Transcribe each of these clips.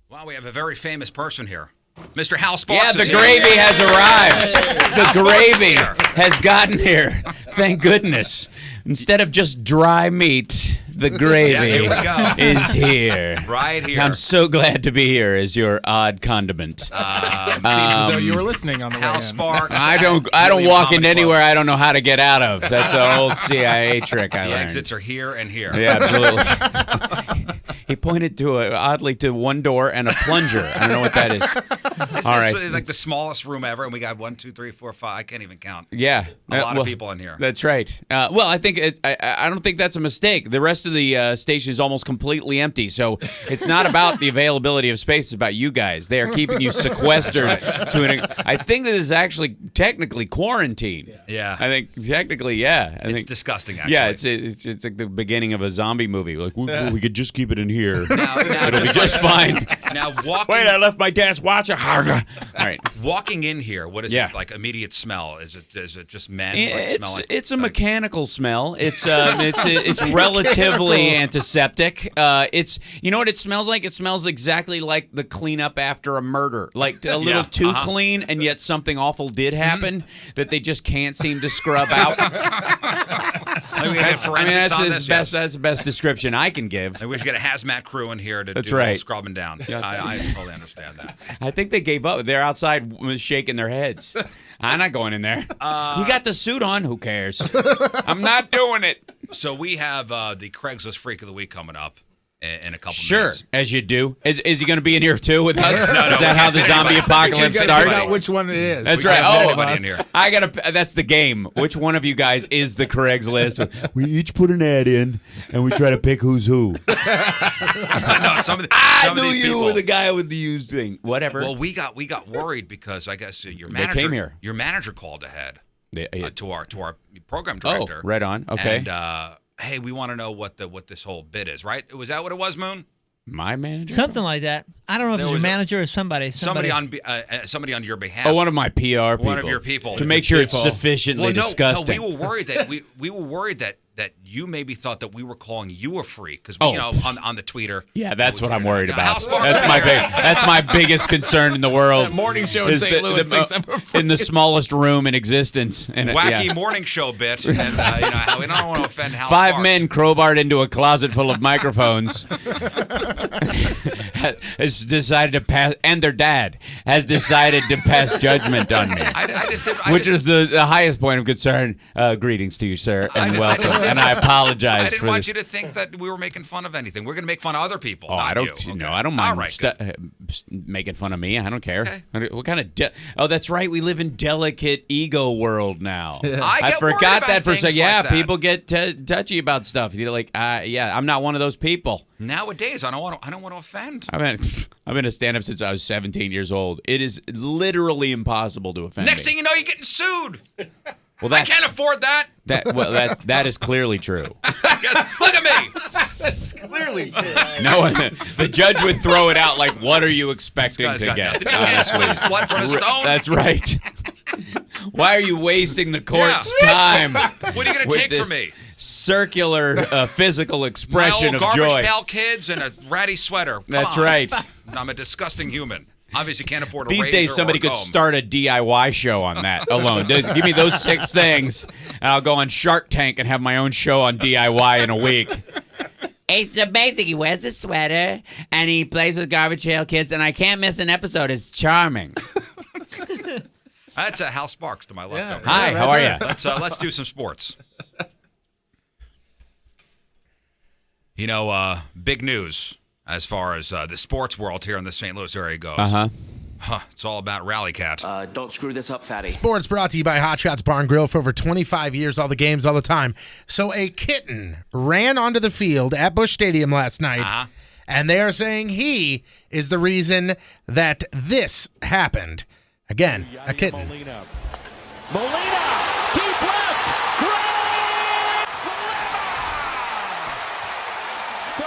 Wow, we have a very famous person here. Mr. Hal Sparks. Yeah, the gravy has arrived. The gravy has gotten here. Thank goodness. Instead of just dry meat, the gravy is here. Right here. I'm so glad to be here as your odd condiment. Seems as though you were listening on the way Hal in. Sparks. I don't walk into anywhere I don't know how to get out of. That's an old CIA trick I learned. The exits are here and here. Yeah, absolutely. He pointed oddly to one door and a plunger. I don't know what that is. All right. Like the smallest room ever, and we got 1, 2, 3, 4, 5. I can't even count. Yeah. A lot of people in here. That's right. Well, I think I don't think that's a mistake. The rest of the station is almost completely empty, so it's not about the availability of space. It's about you guys. They are keeping you sequestered to an. I think that is actually technically quarantine. Yeah. I think technically, yeah. It's disgusting. Actually. Yeah, it's like the beginning of a zombie movie. Like we could just keep it in here. Now, It'll be just fine. Now walking. Wait, I left my dad's watch. All right. Walking in here, what is this like immediate smell? Is it just men? It's a mechanical smell. It's relatively antiseptic. It's you know what it smells like? It smells exactly like the cleanup after a murder. Like a little too clean, and yet something awful did happen that they just can't seem to scrub out. That's the best description I can give. We should get a hazmat crew in here to do right. scrubbing down. I totally understand that. I think they gave up. They're outside shaking their heads. I'm not going in there. You got the suit on. Who cares? I'm not doing it. So we have the Craigslist Freak of the Week coming up in a couple minutes. Sure, as you do. Is he going to be in here too with us? No, is that how the zombie apocalypse starts? Figure out which one it is. That's right. In here. I gotta. That's the game. Which one of you guys is the Craigslist? We each put an ad in, and we try to pick who's who. I knew you were the guy with the used thing. Whatever. Well, we got worried because I guess your manager came here. Your manager called ahead to our program director. Oh, right on. Okay. And hey, we want to know what this whole bid is. Right? Was that what it was, Moon? My manager? Something like that. I don't know if it's your manager or somebody. Somebody on your behalf. Oh, one of my PR people. One of your people. To make sure it's sufficiently disgusting. No, we were worried that you maybe thought that we were calling you a freak because on the tweeter. Yeah, that's what I'm worried about. That's my biggest concern in the world. That morning show in St. Louis thinks I'm a freak. In the smallest room in existence. Wacky morning show bit. And how we don't want to offend Hal 5 Sparks. men crowbarred into a closet full of microphones. Has decided to pass, and their dad has decided to pass judgment on me, which is the highest point of concern. Greetings to you, sir, and welcome. And I apologize. I didn't want you to think that we were making fun of anything. We're going to make fun of other people. Oh, I don't. You. No, Okay. I don't mind right, making fun of me. I don't care. Okay. What kind of? Oh, that's right. We live in delicate ego world now. I forgot that for a second. Yeah, like people get touchy about stuff. You're like, I'm not one of those people. Nowadays, I don't want to offend. I've been a stand-up since I was 17 years old. It is literally impossible to offend Next me. thing you know, you're getting sued. Well, I can't afford that. That is clearly true. Look at me. That's clearly true. No, the judge would throw it out like, "What are you expecting to get?" Honestly, blood from a stone. That's right. Why are you wasting the court's time? What are you going to take from me? Circular physical expression My of old joy. Garbage Pail Kids and a ratty sweater. That's right. I'm a disgusting human. Obviously can't afford a These razor days, somebody or a could comb. start a DIY show on that alone. Give me those 6 things, and I'll go on Shark Tank and have my own show on DIY in a week. It's amazing. He wears a sweater, and he plays with Garbage Pail Kids, and I can't miss an episode. It's charming. That's Hal Sparks to my left. Yeah. over Hi, there. how are you? Let's do some sports. Big news as far as the sports world here in the St. Louis area goes. It's all about Rally Cat. Don't screw this up, fatty. Sports brought to you by Hot Shots Bar and Grill for over 25 years, all the games, all the time. So a kitten ran onto the field at Busch Stadium last night, and they are saying he is the reason that this happened. Again, a kitten. Molina, deep left, grand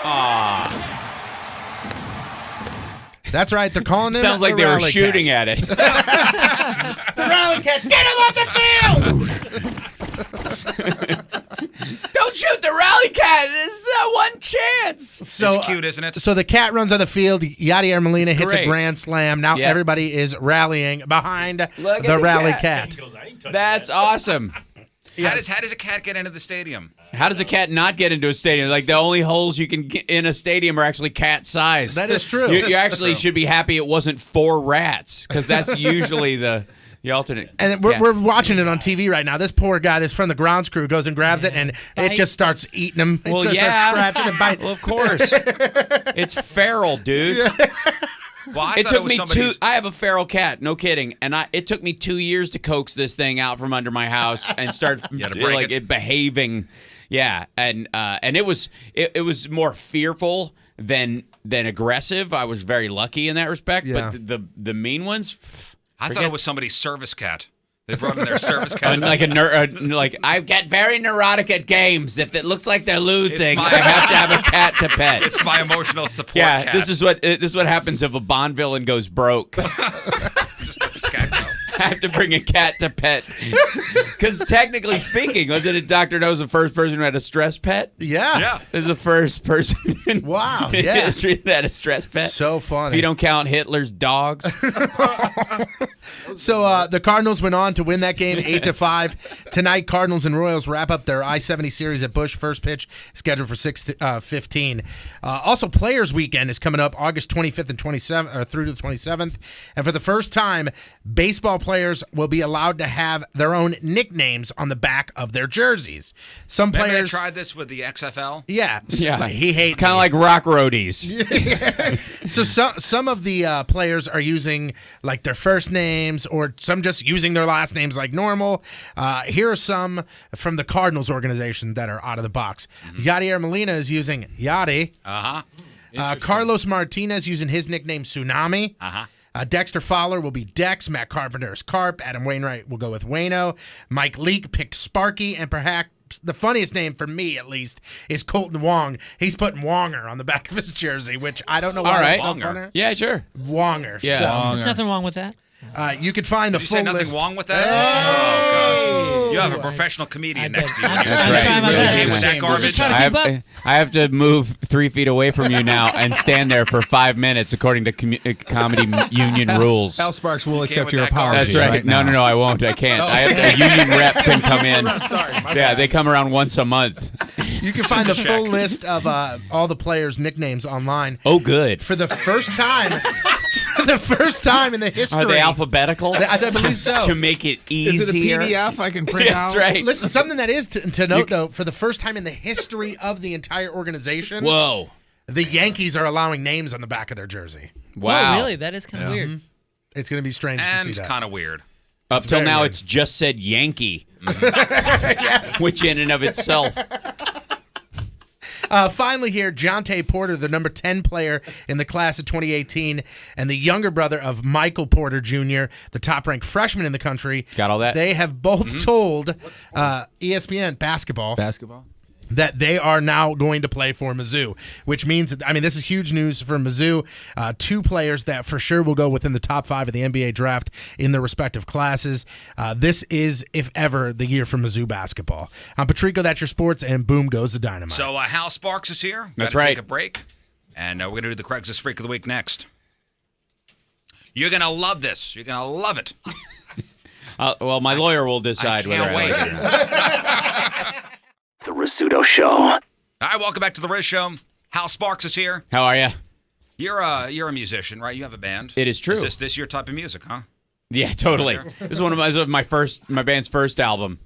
slam! That's right, they're calling him. Sounds like they were shooting at it. The Rally Cat, get him off the field! Don't shoot the rally cat. This is one chance. So it's cute, isn't it? So the cat runs on the field. Yadier Molina hits great. a grand slam. Now everybody is rallying behind Look at the the rally cat. cat. That's awesome. How does a cat get into the stadium? How does a cat not get into a stadium? Like, the only holes you can get in a stadium are actually cat size. That is true. You actually should be happy it wasn't 4 rats, because that's usually the alternate. And we're watching it on TV right now. This poor guy that's from the grounds crew goes and grabs it, and it just starts eating him. Well, It starts scratching and biting. Well, of course. It's feral, dude. Well, It took me I have a feral cat, no kidding, and it took me 2 years to coax this thing out from under my house and start it behaving. Yeah, and it was more fearful than aggressive. I was very lucky in that respect. Yeah. But the mean ones, I thought it was somebody's service cat. They brought in their service cat. like I get very neurotic at games. If it looks like they're losing, I have to have a cat to pet. It's my emotional support Yeah, cat. this is what happens if a Bond villain goes broke. Just let this cat go. I have to bring a cat to pet. Because technically speaking, wasn't it Dr. No's the first person who had a stress pet? Yeah. Yeah. This is the first person in Wow, in yeah. history that had a stress pet. So funny. If you don't count Hitler's dogs. So the Cardinals went on to win that game 8-5. Tonight, Cardinals and Royals wrap up their I-70 series at Busch. First pitch scheduled for 6:15. Also, Players Weekend is coming up August 25th and 27th, or through to the 27th. And for the first time, baseball players will be allowed to have their own nicknames on the back of their jerseys. Some Remember players they tried this with the XFL? Yeah, Yeah. he hates Kind of like rock roadies. So some of the players are using like their first names, or some just using their last names like normal. Here are some from the Cardinals organization that are out of the box. Yadier Molina is using Yadi. Carlos Martinez using his nickname Tsunami. Dexter Fowler will be Dex. Matt Carpenter is Carp. Adam Wainwright will go with Wayno. Mike Leake picked Sparky, and perhaps the funniest name for me, at least, is Colton Wong. He's putting Wonger on the back of his jersey, which I don't know why. All right. that's so funny. Yeah, sure. Wonger. Yeah. So, There's nothing wrong with that. you could find the Did you full say nothing list. wrong with that? Oh, God. You have a professional comedian next to you. I'm That's trying right. to try my Really best. came with that I'm garbage. just trying to keep up. I have to move 3 feet away from you now and stand there for 5 minutes according to comedy union rules. Hal Sparks will accept with your that garbage. apology. That's right. No, I won't. I can't. I have a union rep can come in. Sorry, my Yeah, bad. they come around once a month. You can find the full list of all the players' nicknames online. Oh, good. For the first time, for the first time in the history. Are they alphabetical? I believe so. To make it easier. Is it a PDF I can print out? That's right. Listen, something that is to note, though, for the first time in the history of the entire organization, Whoa. the Yankees are allowing names on the back of their jersey. Wow. Oh, really? That is kind of weird. It's going to be strange to see And that. kind of weird. Up till very now, weird. it's just said Yankee, which in and of itself. Finally here, Jonte Porter, the number 10 player in the class of 2018, and the younger brother of Michael Porter Jr., the top-ranked freshman in the country. Got all that? They have both told ESPN basketball that they are now going to play for Mizzou, which means, this is huge news for Mizzou. 2 players that for sure will go within the top 5 of the NBA draft in their respective classes. This is, if ever, the year for Mizzou basketball. I'm Patrico, that's your sports, and boom goes the dynamite. So Hal Sparks is here. That's Gotta right. Take a break, and we're going to do the Craigslist Freak of the Week next. You're going to love this. You're going to love it. Well, my lawyer will decide I whether can't I like wait. it or not. The Rizzuto Show. All right, welcome back to the Riz Show. Hal Sparks is here. How are you? You're a musician, right? You have a band. It is true. Is this your type of music, huh? Yeah, totally. This is one of my band's first album.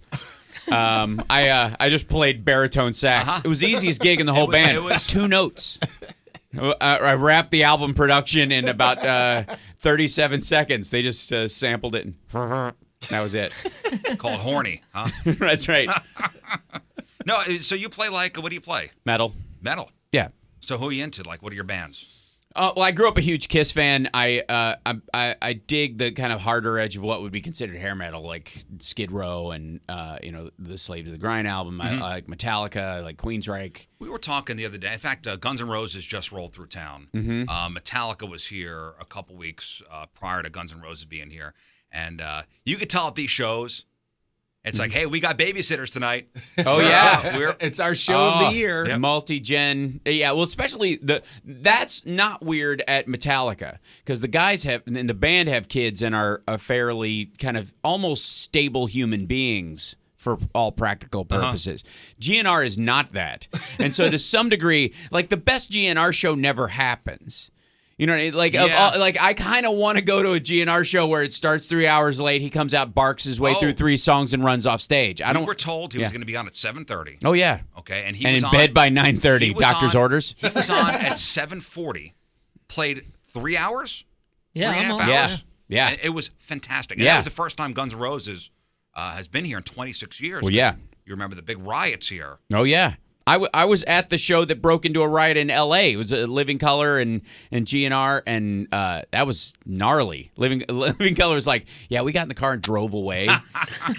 I just played baritone sax. It was the easiest gig in the whole band. it was- 2 notes. I wrapped the album production in about 37 seconds. They just sampled it, and that was it. Called Horny, huh? That's right. No, so you play what do you play? Metal. Metal. Yeah. So who are you into? What are your bands? Well, I grew up a huge Kiss fan. I dig the kind of harder edge of what would be considered hair metal, like Skid Row and the Slave to the Grind album. I like Metallica, I like Queensryche. We were talking the other day. In fact, Guns N' Roses just rolled through town. Metallica was here a couple weeks prior to Guns N' Roses being here. And you could tell at these shows, It's like, hey, we got babysitters tonight. Oh yeah, It's our show of the year. Yep. multi-gen. Yeah, well, especially that's not weird at Metallica because the guys and the band have kids and are a fairly kind of almost stable human beings for all practical purposes. GNR is not that, and so to some degree, like the best GNR show never happens. You know what I mean? Like, like I kind of want to go to a GNR show where it starts 3 hours late. He comes out, barks his way through 3 songs, and runs off stage. We were told he was going to be on at 7:30. Oh yeah. Okay, and he And was in on, bed by 9:30. Doctor's orders. He was on at 7:40. Played 3 hours. Yeah, 3.5 I'm on. hours. Yeah. And it was fantastic. And Yeah. that was the first time Guns N' Roses has been here in 26 years. Well, yeah. You remember the big riots here. Oh yeah. I was at the show that broke into a riot in L.A. It was a Living Color and GNR, and that was gnarly. Living Color was like, yeah, we got in the car and drove away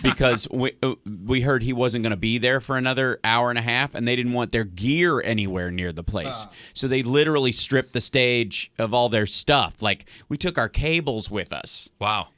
because we heard he wasn't going to be there for another hour and a half, and they didn't want their gear anywhere near the place. So they literally stripped the stage of all their stuff. Like, we took our cables with us. Wow.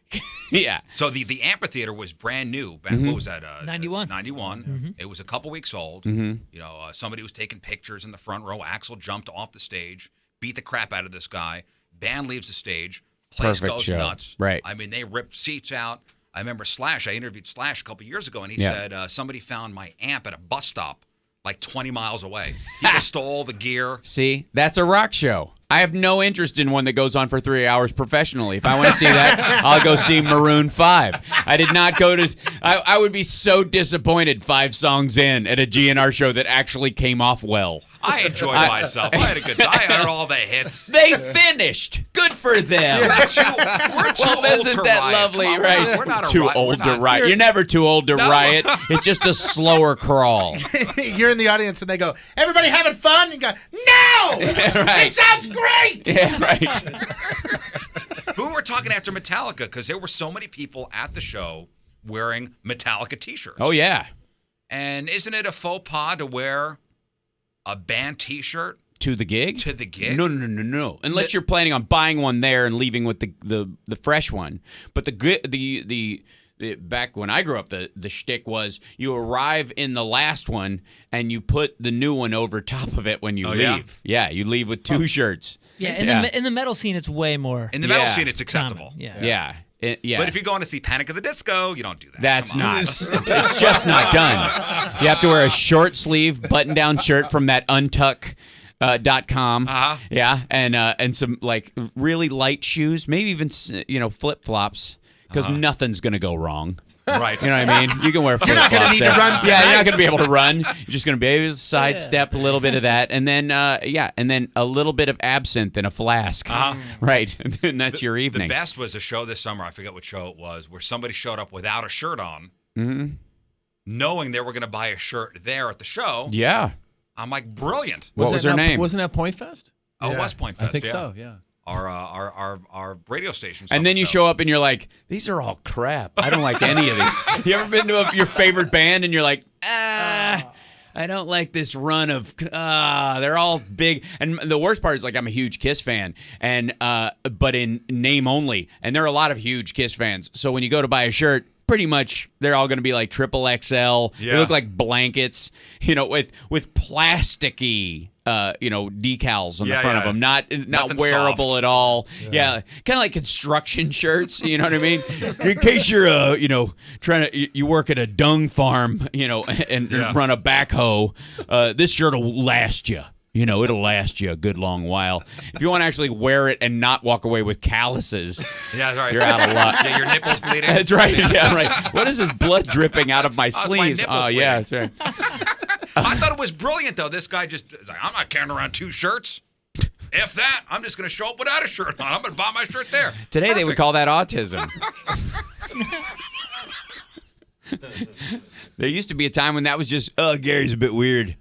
Yeah. So the amphitheater was brand new. Back, What was that? 91. 91. It was a couple weeks old. You know, somebody was taking pictures in the front row. Axl jumped off the stage, beat the crap out of this guy. Band leaves the stage. Place Perfect goes show. nuts. Right. I mean, they ripped seats out. I remember Slash. I interviewed Slash a couple years ago, and he said somebody found my amp at a bus stop like 20 miles away. He just stole the gear. See, that's a rock show. I have no interest in one that goes on for 3 hours professionally. If I want to see that, I'll go see Maroon 5. I did not go to... I would be so disappointed 5 songs in at a GNR show that actually came off well. I enjoyed myself. I had a good time. I heard all the hits. They finished. Good for them. We're too old Isn't to that riot. lovely, Come on, right? We're not a too riot. old to riot. You're never too old to riot. It's just a slower crawl. You're in the audience and they go, everybody having fun? And you go, no! Right. It sounds great! Yeah, right. We were talking after Metallica because there were so many people at the show wearing Metallica T-shirts. Oh, yeah. And isn't it a faux pas to wear a band T-shirt To the gig? to the gig? No. Unless you're planning on buying one there and leaving with the fresh one. But the back when I grew up, the shtick was you arrive in the last one and you put the new one over top of it when you leave. Yeah, you leave with 2 shirts. Yeah, in the metal scene, it's way more. In the metal scene, it's acceptable. common. Yeah. Yeah. But if you're going to see Panic at the Disco, you don't do that. That's Come on. not. It's just not done. You have to wear a short sleeve button-down shirt from that untuck.com. Yeah, and some like really light shoes, maybe even flip-flops, because nothing's gonna go wrong. Right. You know what I mean? You can wear flip not flops. gonna need to run Yeah, you're tonight. not gonna be able to run. You're just gonna be able to sidestep a little bit of that, and then and then a little bit of absinthe in a flask. Right, and that's your evening. The best was a show this summer. I forget what show it was, where somebody showed up without a shirt on, knowing they were going to buy a shirt there at the show. Yeah. I'm like, brilliant. What was her name? Wasn't that Point Fest? Oh, West Point Fest. I think yeah. so, yeah. Our radio station. And then you show. show up and you're like, these are all crap. I don't like any of these. You ever been to your favorite band and you're like, I don't like this run of, they're all big. And the worst part is, like, I'm a huge Kiss fan, and but in name only. And there are a lot of huge Kiss fans. So when you go to buy a shirt, pretty much they're all going to be like triple XL. Yeah. They look like blankets, with plasticky, decals on the front of them, not Nothing wearable soft. at all. Yeah, kind of like construction shirts. You know what I mean? In case you're, trying to you work at a dung farm, and run a backhoe, this shirt will last you. It'll last you a good long while. If you want to actually wear it and not walk away with calluses, Yeah, that's right. you're out of luck. Yeah, your nipples bleeding. That's right. Yeah, right. What is this blood dripping out of my it's my sleeves? nipples Oh, yeah, that's right. I thought it was brilliant, though. This guy just is like, I'm not carrying around 2 shirts. If that, I'm just going to show up without a shirt on. I'm going to buy my shirt there. Today they would Perfect. call that autism. There used to be a time when that was just, Gary's a bit weird.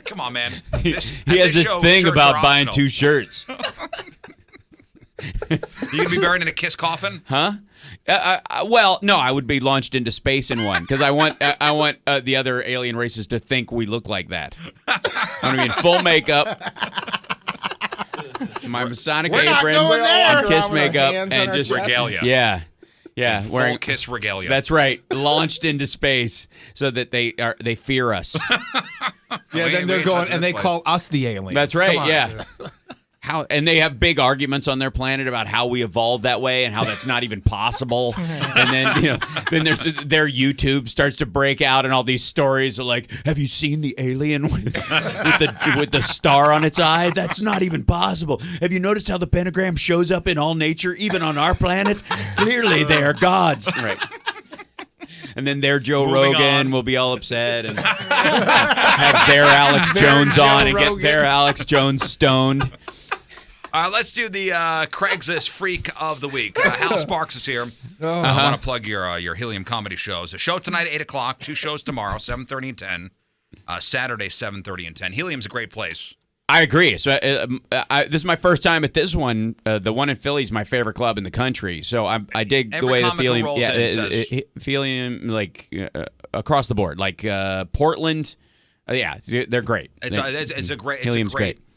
Come on, man. He has this thing about buying 2 shirts. You going to be buried in a Kiss coffin? Huh? Well, no, I would be launched into space in one because I want the other alien races to think we look like that. I want to be in full makeup, my Masonic We're not apron, going there. and Kiss Around with our makeup, hands on and our just chest. Regalia. Yeah. Yeah, full Kiss regalia. That's right. Launched into space so that they fear us. Yeah, then they're going and they call us the aliens. That's right. Yeah. And they have big arguments on their planet about how we evolved that way and how that's not even possible. And then, then their YouTube starts to break out and all these stories are like, have you seen the alien with the star on its eye? That's not even possible. Have you noticed how the pentagram shows up in all nature, even on our planet? Clearly they are gods. Right. And then their Joe Rogan will be all upset and have their Alex Jones on and get their Alex Jones stoned. Let's do the Craigslist Freak of the Week. Hal Sparks is here. I want to plug your Helium comedy shows. A show tonight at 8 o'clock, 2 shows tomorrow, 7:30 and 10. Saturday, 7:30 and 10. Helium's a great place. I agree. So this is my first time at this one. The one in Philly is my favorite club in the country. So I dig the way the Helium, Helium across the board, like Portland. They're great. It's a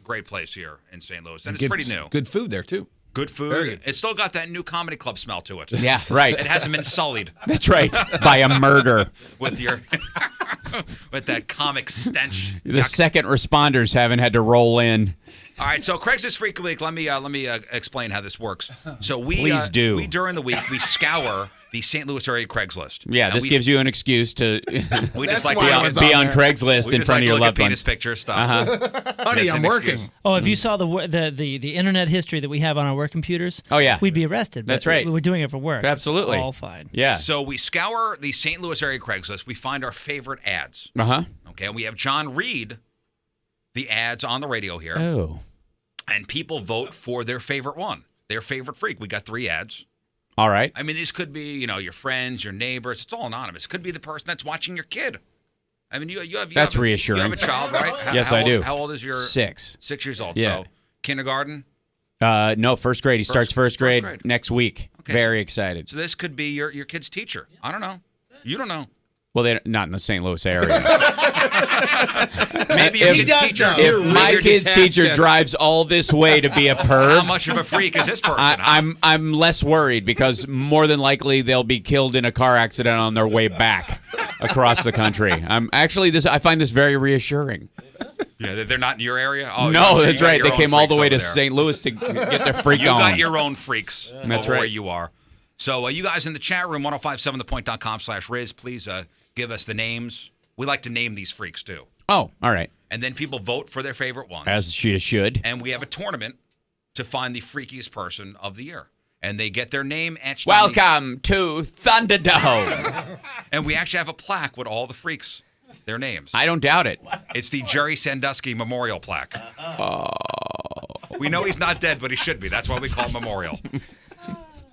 great place here in St. Louis, and it's pretty new. Good food there too. Good food. It's still got that new comedy club smell to it. Yeah, right. It hasn't been sullied. That's right. By a murder. With that comic stench. The second responders haven't had to roll in. All right, so Craigslist Freak of the Week. Let me explain how this works. So Please do. We during the week we scour the St. Louis area Craigslist. Yeah, this gives you an excuse to we just like be on Craigslist in front of your loved one. Penis picture stuff. Honey, I'm working. Oh, if you saw the internet history that we have on our work computers, we'd be arrested. That's right. We're doing it for work. Absolutely. All fine. Yeah. So we scour the St. Louis area Craigslist. We find our favorite ads. Okay, and we have John read the ads on the radio here. Oh. And people vote for their favorite one, their favorite freak. We got 3 ads. All right. I mean, these could be, your friends, your neighbors. It's all anonymous. It could be the person that's watching your kid. I mean, that's reassuring. You have a child, right? Yes, I do. How old is your 6? 6 years old. Yeah. So kindergarten? No, first grade. He starts first grade next week. Okay, Very excited. So this could be your kid's teacher. I don't know. You don't know. Well, they're not in the St. Louis area. Maybe your kid's teacher. If my kid's teacher drives all this way to be a perv, how much of a freak is this person? I'm less worried because more than likely they'll be killed in a car accident on their way back across the country. I find this very reassuring. Yeah, they're not in your area? Oh, no, that's right. They came all the way to St. Louis to get their freak on. You got your own freaks that's over right. where you are. So you guys in the chat room, 1057thepoint.com/Riz, please give us the names. We like to name these freaks, too. Oh, all right. And then people vote for their favorite one. As she should. And we have a tournament to find the freakiest person of the year. And they get their name etched. Welcome to Thunderdome. And we actually have a plaque with all the freaks, their names. I don't doubt it. It's the Jerry Sandusky Memorial Plaque. Oh. We know he's not dead, but he should be. That's why we call him Memorial.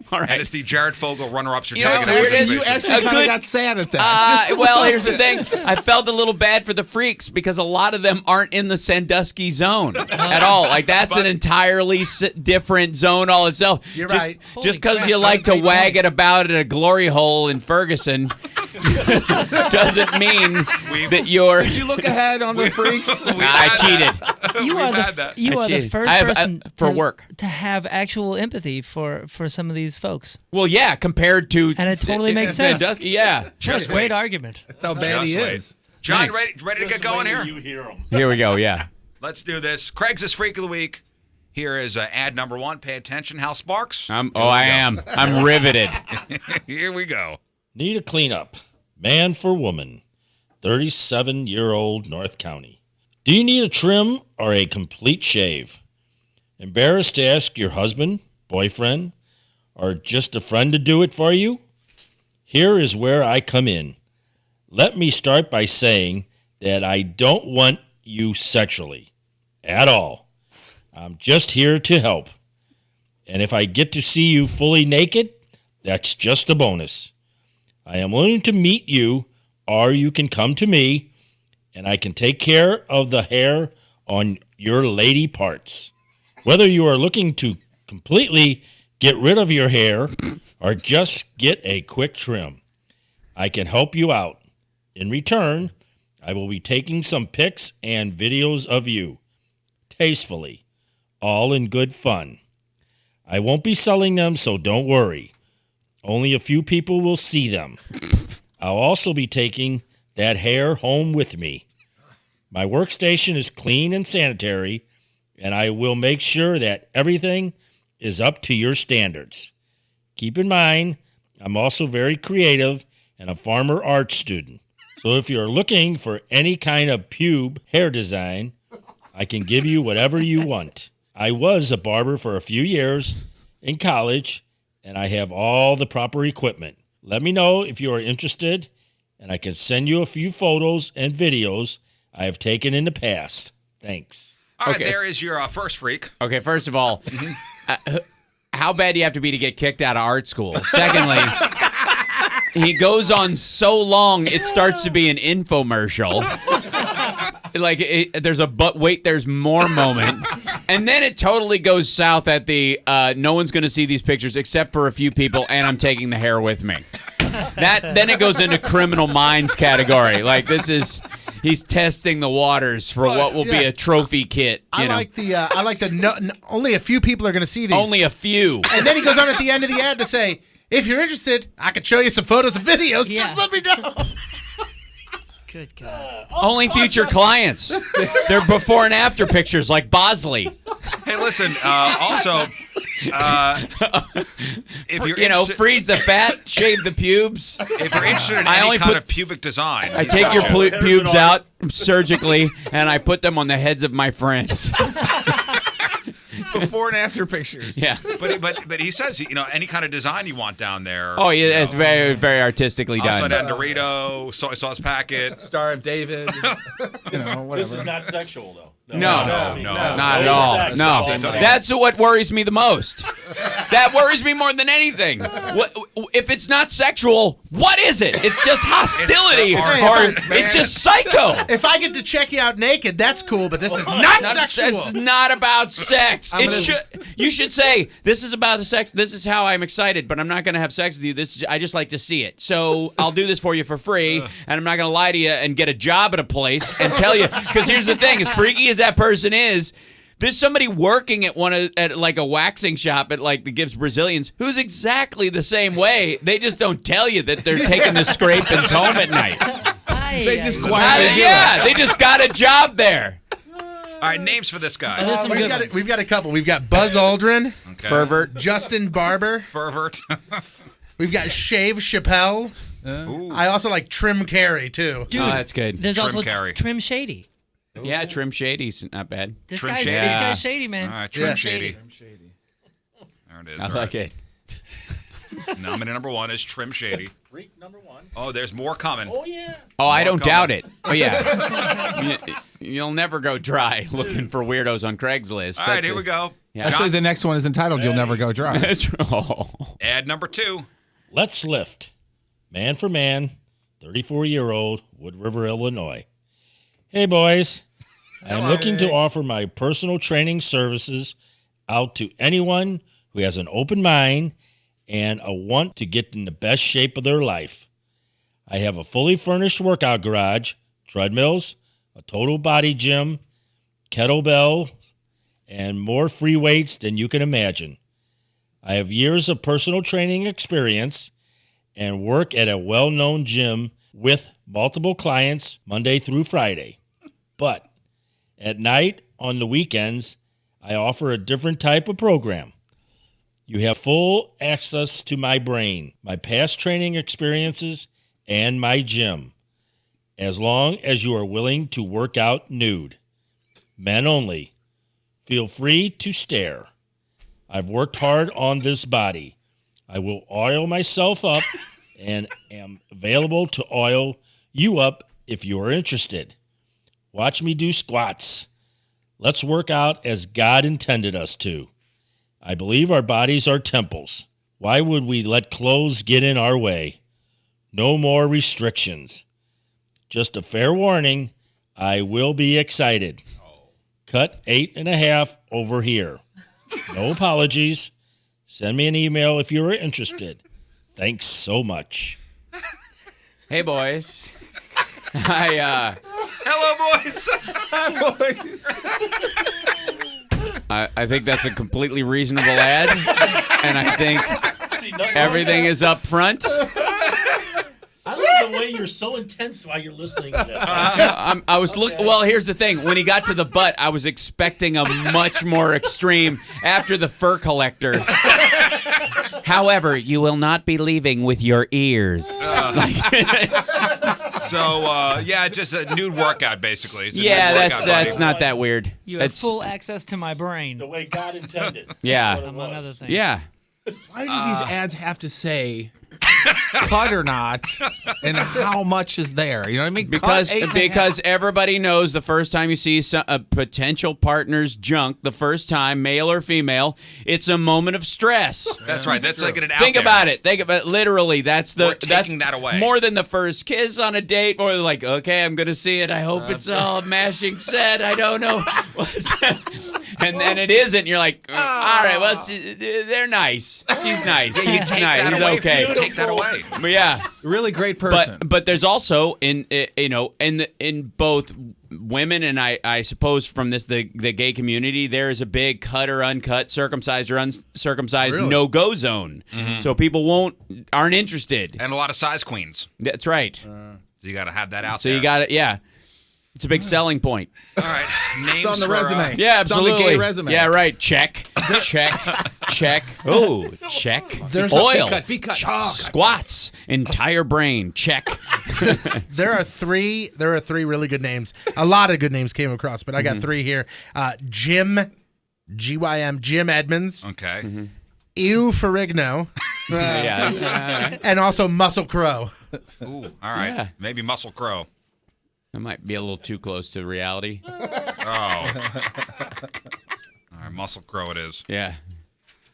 All right. And it's the Jared Fogle runner-up certificate. You actually kind of got sad at that. Well, here's the thing. I felt a little bad for the freaks because a lot of them aren't in the Sandusky zone at all. Like, that's an entirely different zone all itself. You're right. Just because you like to wag it about in a glory hole in Ferguson doesn't mean that you're... Did you look ahead on the freaks? I cheated. You are the first person for work to have actual empathy for some of these folks. Well, yeah, compared to... And it totally makes sense. Sandusky, yeah. Just great argument. That's how bad he is. John, Nice. ready to get going here? You hear him. Here we go, yeah. Let's do this. Craigslist Freak of the Week. Here is ad number 1. Pay attention, Hal Sparks. I am. I'm riveted. Here we go. Need a cleanup. Man for woman. 37-year-old North County. Do you need a trim or a complete shave? Embarrassed to ask your husband, boyfriend, or just a friend to do it for you? Here is where I come in. Let me start by saying that I don't want you sexually at all. I'm just here to help. And if I get to see you fully naked, that's just a bonus. I am willing to meet you, or you can come to me, and I can take care of the hair on your lady parts. Whether you are looking to completely get rid of your hair or just get a quick trim, I can help you out. In return, I will be taking some pics and videos of you, tastefully, all in good fun. I won't be selling them, so don't worry. Only a few people will see them. I'll also be taking that hair home with me. My workstation is clean and sanitary, and I will make sure that everything is up to your standards. Keep in mind, I'm also very creative and a farmer arts student. So if you're looking for any kind of pube hair design, I can give you whatever you want. I was a barber for a few years in college, and I have all the proper equipment. Let me know if you are interested, and I can send you a few photos and videos I have taken in the past. Thanks. All right, there is your first freak. Okay, first of all, how bad do you have to be to get kicked out of art school? Secondly, he goes on so long, it starts to be an infomercial. Like, there's a but wait, there's more moment. And then it totally goes south at the no one's going to see these pictures except for a few people, and I'm taking the hair with me. Then it goes into Criminal Minds category. Like, he's testing the waters for what will be a trophy kit. I like the only a few people are going to see these. Only a few. And then he goes on at the end of the ad to say, if you're interested, I can show you some photos and videos. Yeah. Just let me know. Good God. Only future clients. They're before and after pictures like Bosley. Hey, listen, also, if you're interested, freeze the fat, shave the pubes. if you're interested in any kind of pubic design, I take your pubes out surgically, and I put them on the heads of my friends. Before and after pictures. Yeah. But he says, any kind of design you want down there. Oh, yeah, it's very, very artistically done. Upside down Dorito, soy sauce packet. Star of David. Whatever. This is not sexual, though. No, not at all. No, that's what worries me the most. That worries me more than anything. If it's not sexual, what is it? It's just hostility, or it's just psycho. If I get to check you out naked, that's cool, but this is not sexual. This is not about sex. You should say, this is about sex. This is how I'm excited, but I'm not going to have sex with you. I just like to see it. So I'll do this for you for free, and I'm not going to lie to you and get a job at a place and tell you. Because here's the thing, as freaky as that person is, there's somebody working at like a waxing shop that gives Brazilians who's exactly the same way. They just don't tell you that they're taking the scrapings home at night. They just quietly do it. They just got a job there. All right, names for this guy. We've got a couple. We've got Buzz Aldrin, Okay. Pervert. Justin Barber. Pervert. We've got Shave Chappelle. I also like Trim Carey, too. Dude, that's good. There's Trim also Carey. Trim Shady. Yeah, Trim Shady's not bad. This Trim guy's Shady. shady, man. All right, Trim Shady. There it is. I like it. Nominee number 1 is Trim Shady. Freak number 1. Oh, there's more coming. Oh, yeah. Oh, I don't coming. doubt it. Oh, yeah. You'll never go dry looking for weirdos on Craigslist. All right, here we go. Yeah. Actually, the next one is entitled "You'll Never Go Dry." Ad number 2. Let's lift. Man for man, 34-year-old, Wood River, Illinois. Hey, boys. I'm looking to offer my personal training services out to anyone who has an open mind and a want to get in the best shape of their life. I have a fully furnished workout garage, treadmills, a total body gym, kettlebell, and more free weights than you can imagine. I have years of personal training experience and work at a well-known gym with multiple clients Monday through Friday. But at night, on the weekends, I offer a different type of program. You have full access to my brain, my past training experiences, and my gym, as long as you are willing to work out nude. Men only. Feel free to stare. I've worked hard on this body. I will oil myself up and am available to oil you up if you are interested. Watch me do squats. Let's work out as God intended us to. I believe our bodies are temples. Why would we let clothes get in our way? No more restrictions. Just a fair warning, I will be excited. Cut 8.5 over here. No apologies. Send me an email if you are interested. Thanks so much. Hey, boys. Hello, boys. I think that's a completely reasonable ad, and I think Everything is up front. I love the way you're so intense while you're listening to this. I was Well, here's the thing. When he got to the butt, I was expecting a much more extreme after the fur collector. However, you will not be leaving with your ears. Just a nude workout, basically. That's not that weird. You have full access to my brain. The way God intended. Yeah. Among other things. Yeah. Why do these ads have to say cut or not, and how much is there? You know what I mean? Because everybody knows the first time you see a potential partner's junk, the first time, male or female, it's a moment of stress. That's right. That's like an out Think about it. Literally, that's taking that away. More than the first kiss on a date. More like, okay, I'm gonna see it. I hope it's all mashing set. I don't know. And then it isn't. You're like, all right, well, they're nice. She's nice. He's nice. He's okay. Take that away. But yeah, really great person. But there's also in both women and I suppose from the gay community, there is a big cut or uncut, circumcised or uncircumcised no-go zone. Mm-hmm. So people aren't interested. And a lot of size queens. That's right. So you got to have that out so there. You got it. Yeah. It's a big selling point. All right. Names it's on the resume. Yeah, absolutely. It's on the gay resume. Yeah, right. Check. Check. Oh, check. There's oil. Be cut. Squats. Entire brain. Check. There are three really good names. A lot of good names came across, but I got three here. Jim, G-Y-M, Jim Edmonds. Okay. Mm-hmm. Ew Ferrigno. And also Muscle Crow. Ooh, all right. Yeah. Maybe Muscle Crow. That might be a little too close to reality. Oh. All right, Muscle Crow it is. Yeah.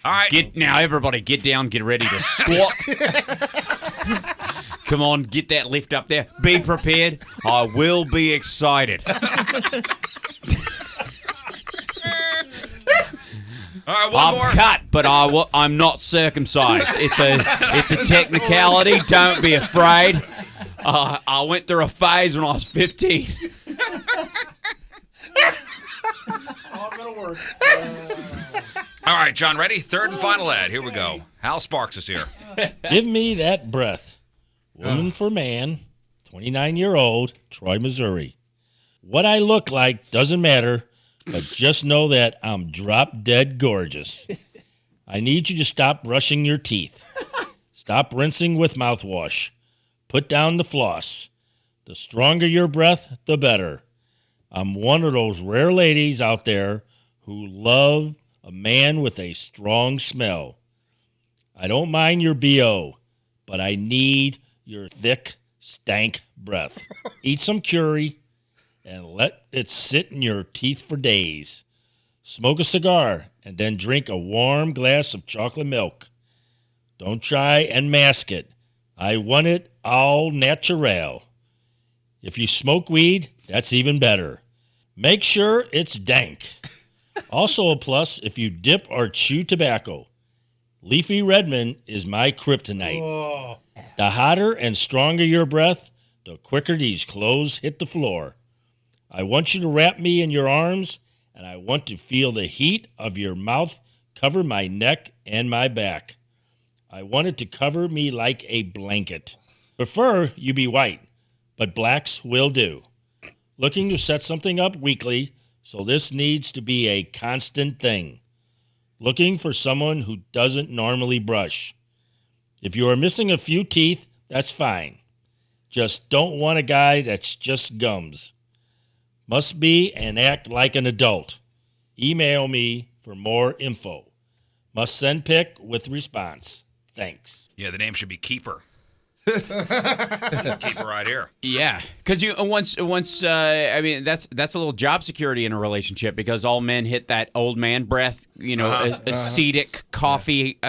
All right. Now, everybody, get down, get ready to squat. Come on, get that lift up there. Be prepared. I will be excited. All right, one more. I'm cut, but I'm not circumcised. It's a technicality. Don't be afraid. I went through a phase when I was 15. All gonna work. All right, John, ready? Third and final ad. Here we go. Hal Sparks is here. Give me that breath. Woman for man, 29-year-old, Troy, Missouri. What I look like doesn't matter, but just know that I'm drop-dead gorgeous. I need you to stop brushing your teeth. Stop rinsing with mouthwash. Put down the floss. The stronger your breath, the better. I'm one of those rare ladies out there who love a man with a strong smell. I don't mind your BO, but I need your thick, stank breath. Eat some curry and let it sit in your teeth for days. Smoke a cigar and then drink a warm glass of chocolate milk. Don't try and mask it. I want it all natural. If you smoke weed, that's even better. Make sure it's dank. Also a plus if you dip or chew tobacco. Leafy Redmond is my kryptonite. Oh. The hotter and stronger your breath, the quicker these clothes hit the floor. I want you to wrap me in your arms, and I want to feel the heat of your mouth cover my neck and my back. I want it to cover me like a blanket. Prefer you be white, but blacks will do. Looking to set something up weekly, so this needs to be a constant thing. Looking for someone who doesn't normally brush. If you are missing a few teeth, that's fine. Just don't want a guy that's just gums. Must be and act like an adult. Email me for more info. Must send pic with response. Thanks. Yeah, the name should be Keeper. Keeper right here. Yeah, because you once I mean that's a little job security in a relationship because all men hit that old man breath, ascetic coffee,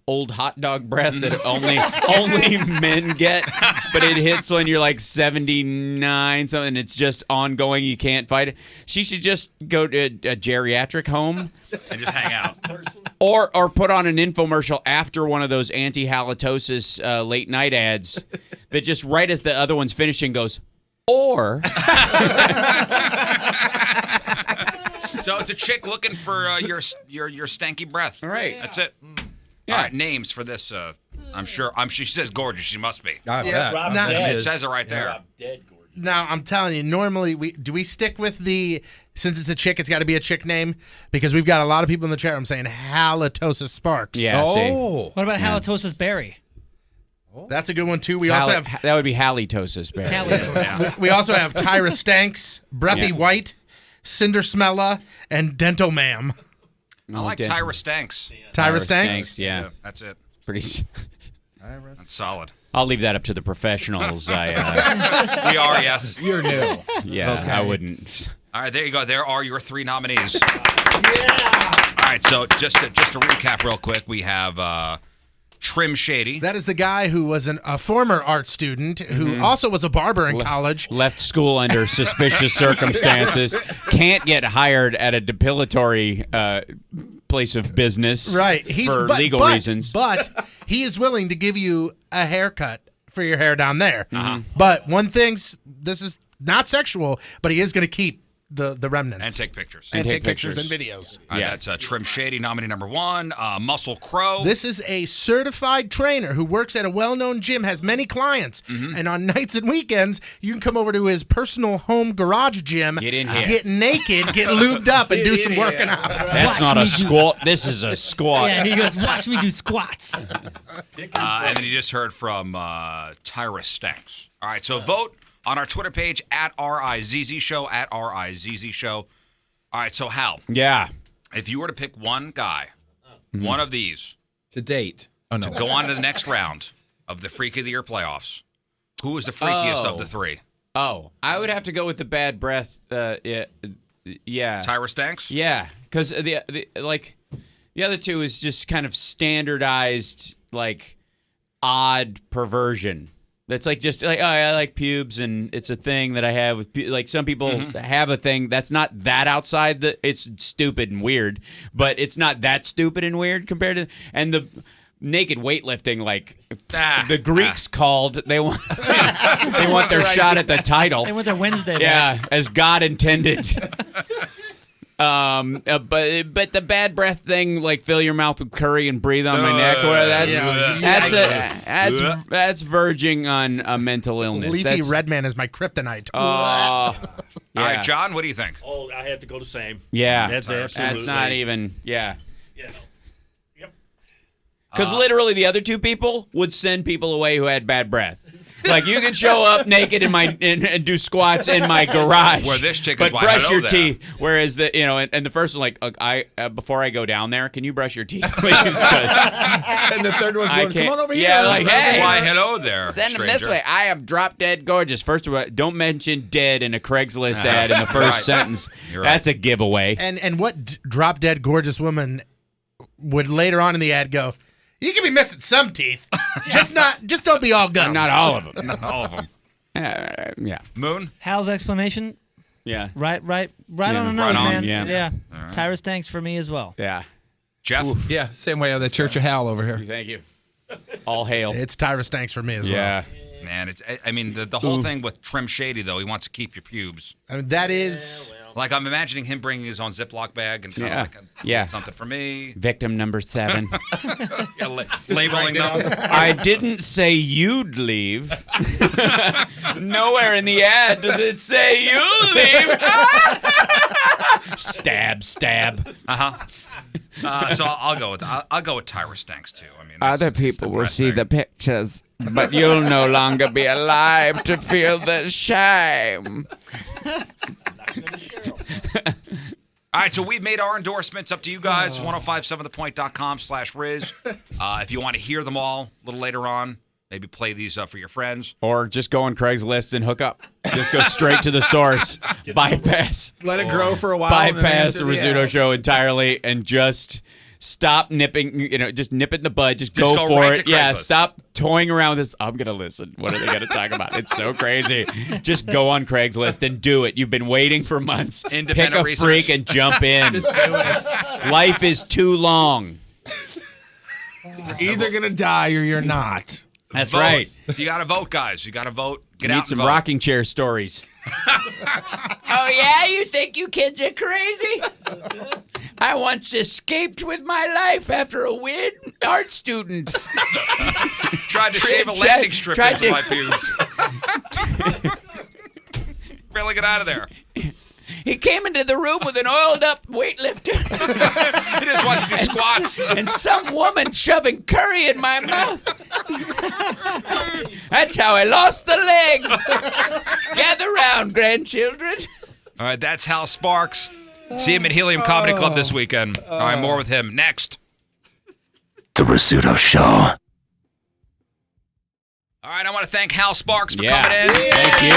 old hot dog breath that only men get, but it hits when you're like 79 something. It's just ongoing. You can't fight it. She should just go to a geriatric home and just hang out. Or put on an infomercial after one of those anti-halitosis late night ads that just right as the other one's finishing goes, or. So it's a chick looking for your stanky breath. All right. That's it. Yeah. All right, names for this. I'm sure. She says gorgeous. She must be. I bet. Rob This Dead. It is- says it right there. Now, I'm telling you, normally we stick with since it's a chick, it's got to be a chick name, because we've got a lot of people in the chat room saying Halitosis Sparks. Yeah. see. Oh. What about halitosis berry? That's a good one, too. We also have That would be halitosis, Barry. Halitosis. we also have Tyra Stanks, Breathy Yeah. White, Cinder Smella, and Dental Ma'am. I like Tyra Stanks. Tyra Stanks? Stanks, yeah. That's it. Pretty. That's solid. I'll leave that up to the professionals. We are, yes. You're new. Yeah, Okay. I wouldn't. All right, there you go. There are your 3 nominees. All right, so just to recap real quick, we have Trim Shady. That is the guy who was a former art student who also was a barber in college. Left school under suspicious circumstances. Can't get hired at a depilatory place of business. Right. For legal reasons. But he is willing to give you a haircut for your hair down there. Uh-huh. But one thing, this is not sexual, but he is going to keep the remnants. And take pictures. And take pictures. pictures and videos. All right, Yeah. that's Trim Shady, nominee number 1. Muscle Crow. This is a certified trainer who works at a well-known gym, has many clients, and on nights and weekends, you can come over to his personal home garage gym, Get in here. get naked, get lubed up, and do some working out. That's not a squat. This is a squat. Yeah, he goes, watch me do squats. And then you just heard from Tyra Stanks. All right, so vote on our Twitter page at RIZZ Show, at RIZZ Show. All right, so Hal, Yeah. if you were to pick one guy, one of these, To date. Oh, no. go on to the next round of the Freak of the Year playoffs, who is the freakiest of the 3? Oh, I would have to go with the bad breath. Yeah. Tyra Stanks? Yeah, because the other two is just kind of standardized, like, odd perversion. That's like just like, oh, I like pubes, and it's a thing that I have with like some people have a thing that's not that outside it's stupid and weird, but it's not that stupid and weird compared to and the naked weightlifting, like the Greeks called, they want they want their shot at the title. They went their Wednesday. Yeah, as God intended. But the bad breath thing, like fill your mouth with curry and breathe on my neck, where that's verging on a mental illness. Leafy Redman is my kryptonite. All right, John, what do you think? Oh, I have to go the same. Yeah, That's absolutely. that's not even. Yeah, You know. Yep. because literally the other two people would send people away who had bad breath. Like you can show up naked and do squats in my garage, Where this chick is but why brush hello your there. teeth. Whereas and the first one, like before I go down there, can you brush your teeth, please? 'Cause And the third one's I going, come can't- on over here. yeah, like, hey. Why, hello there, send them this stranger. way. I am drop dead gorgeous. First of all, don't mention dead in a Craigslist ad in the first Right. sentence. You're right. That's a giveaway. And what drop dead gorgeous woman would later on in the ad go, you can be missing some teeth, just don't be all gums. Not all of them. Not all of them. Yeah. Moon? Hal's explanation, Yeah. right on the right nose, on, man. yeah. Tyra Stanks for me as well. Yeah. Jeff? Yeah, same way on the Church of Hal over here. Thank you. All hail. It's Tyra Stanks for me as well. Yeah. Man, I mean, the whole thing with Trim Shady, though, he wants to keep your pubes. I mean, that is... Like, I'm imagining him bringing his own Ziploc bag and kind Yeah. of like Yeah. something for me. Victim number 7. Labeling them. I didn't say you'd leave. Nowhere in the ad does it say you leave. Stab. So I'll go with Tyra Stanks, too. I mean, Other that's people the will best see thing. the pictures, but you'll no longer be alive to feel the shame. All right, so we've made our endorsements up to you guys, 1057thepoint.com/Riz. If you want to hear them all a little later on, maybe play these for your friends. Or just go on Craigslist and hook up. Just go straight to the source. Bypass. Let it grow for a while. and then Bypass the answer Rizzuto Show entirely and just stop nipping, just nip it in the bud. Just Just go go for right it. to Yeah, Craigslist. stop toying around with this. I'm going to listen. What are they going to talk about? It's so crazy. Just go on Craigslist and do it. You've been waiting for months. Pick Independent a research. freak and jump in. Just do it. Life is too long. You're either going to die or you're not. That's Vote. right. You got to vote, guys. You got to vote. Get Need out some and vote. rocking chair stories. Oh, yeah? You think you kids are crazy? I once escaped with my life after a weird art student. Tried to shave a landing strip into my pubes. Barely get out of there. He came into the room with an oiled-up weightlifter. He just wants to do squats. And some woman shoving curry in my mouth. That's how I lost the leg. Gather round, grandchildren. All right, that's Hal Sparks. See him at Helium Comedy Club this weekend. All right, more with him next. The Rizzuto Show. All right, I want to thank Hal Sparks for coming in. Thank you.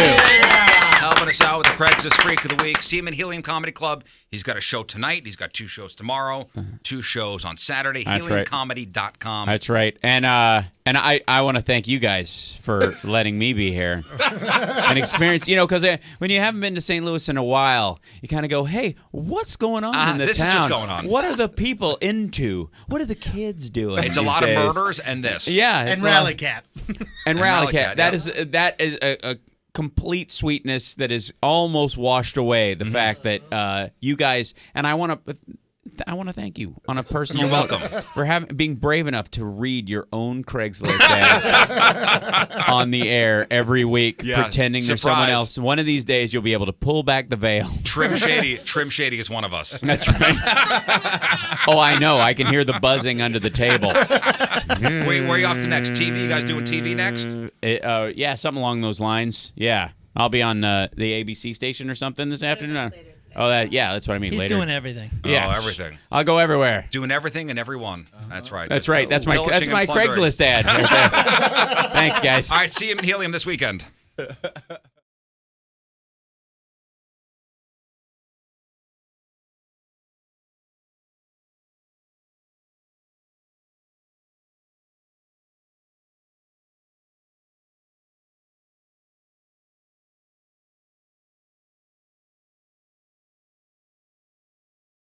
Helping us out with the Craigslist Freak of the Week. See him at Helium Comedy Club. He's got a show tonight. He's got 2 shows tomorrow, 2 shows on Saturday. That's right. HeliumComedy.com. That's right. And I want to thank you guys for letting me be here and experience, because when you haven't been to St. Louis in a while, you kind of go, hey, what's going on in the this town? Is what's going on. What are the people into? What are the kids doing? It's a lot of murders and this. Yeah. And Rally Cat. And Rally Cat. That is a complete sweetness that is almost washed away. The fact that you guys, and I want to thank you on a personal level for being brave enough to read your own Craigslist ads on the air every week, pretending there's someone else. One of these days, you'll be able to pull back the veil. Trim Shady is one of us. That's right. Oh, I know. I can hear the buzzing under the table. Where are you off to next? TV? You guys doing TV next? Yeah, something along those lines. Yeah, I'll be on the ABC station or something this afternoon. Oh, that's what I mean. He's later. doing everything. Yeah, everything. I'll go everywhere. Doing everything and everyone. That's right. That's right. That's my plundering. Craigslist ad. Right there. Thanks, guys. All right, see him in Helium this weekend.